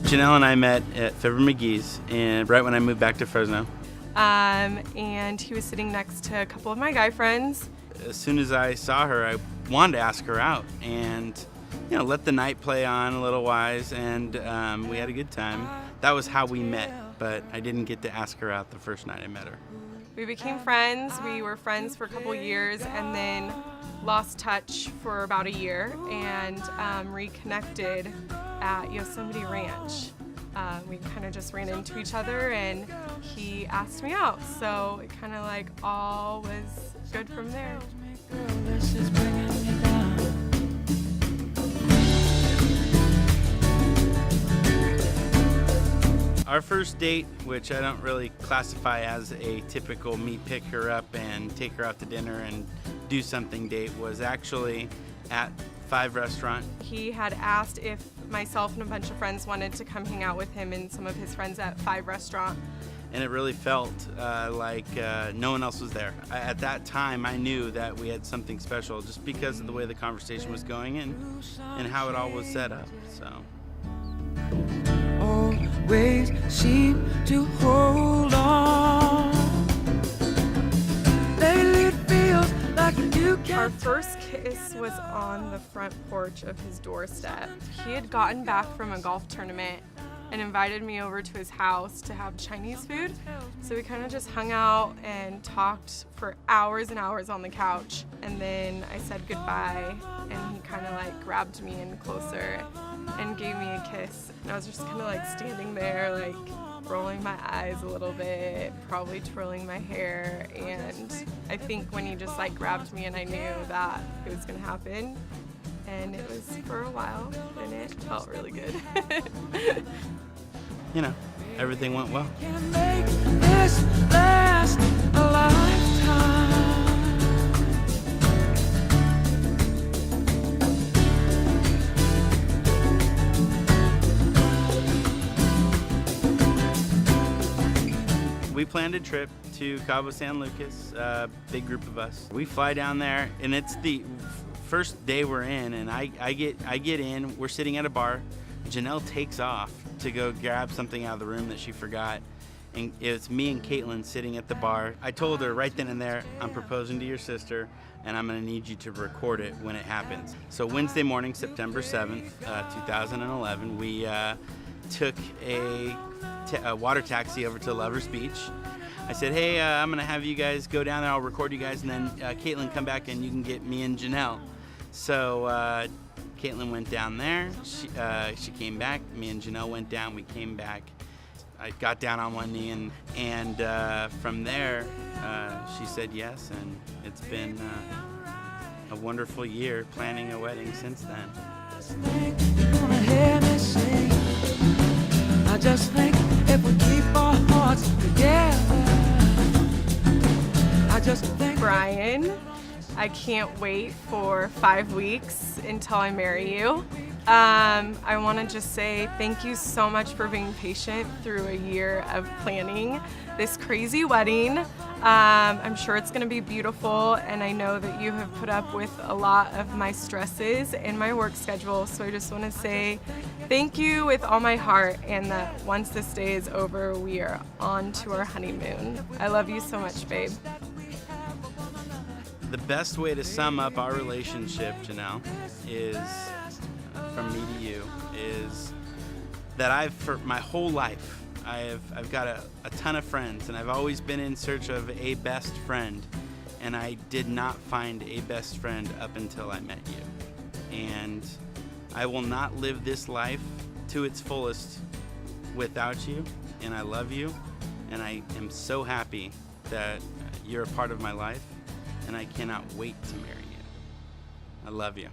Janelle and I met at Fibber McGee's, and right when I moved back to Fresno. And he was sitting next to a couple of my guy friends. As soon as I saw her, I wanted to ask her out and, let the night play on a little wise, and we had a good time. That was how we met, but I didn't get to ask her out the first night I met her. We became friends. We were friends for a couple years and then lost touch for about a year and reconnected at Yosemite Ranch. We kind of just ran into each other and he asked me out, so it kind of like all was good from there. Our first date, which I don't really classify as a typical me pick her up and take her out to dinner and do something date, was actually at Five Restaurant. He had asked if myself and a bunch of friends wanted to come hang out with him and some of his friends at Five Restaurant. And it really felt like no one else was there. At that time, I knew that we had something special just because of the way the conversation was going and how it all was set up. So. Always seem to hold on. Lately it feels like you can't. Our first kiss was on the front porch of his doorstep. He had gotten back from a golf tournament and invited me over to his house to have Chinese food. So we kind of just hung out and talked for hours and hours on the couch. And then I said goodbye and he kind of like grabbed me in closer and gave me a kiss. And I was just kind of like standing there, like rolling my eyes a little bit, probably twirling my hair. And I think when he just like grabbed me and I knew that it was gonna happen. And it was for a while and it felt really good. Everything went well. Can make this last a lifetime. We planned a trip to Cabo San Lucas, big group of us. We fly down there, and it's the first day we're in, and I get in, we're sitting at a bar. Janelle takes off to go grab something out of the room that she forgot, and it's me and Caitlin sitting at the bar. I told her right then and there, I'm proposing to your sister, and I'm gonna need you to record it when it happens. So Wednesday morning, September 7th, 2011, we took a water taxi over to Lovers Beach. I said, hey, I'm gonna have you guys go down there, I'll record you guys, and then Caitlin, come back and you can get me and Janelle. So Caitlin went down there, she came back, me and Janelle went down, we came back. I got down on one knee, and from there, she said yes, and it's been a wonderful year planning a wedding since then. I just think if we keep our hearts together, I just think. Brian, I can't wait for 5 weeks until I marry you. I want to just say thank you so much for being patient through a year of planning this crazy wedding. I'm sure it's going to be beautiful, and I know that you have put up with a lot of my stresses and my work schedule, so I just want to say thank you with all my heart, and that once this day is over, we are on to our honeymoon. I love you so much, babe. The best way to sum up our relationship, Janelle, is, from me to you, is that for my whole life, I've got a ton of friends, and I've always been in search of a best friend, and I did not find a best friend up until I met you. And I will not live this life to its fullest without you, and I love you, and I am so happy that you're a part of my life, and I cannot wait to marry you. I love you.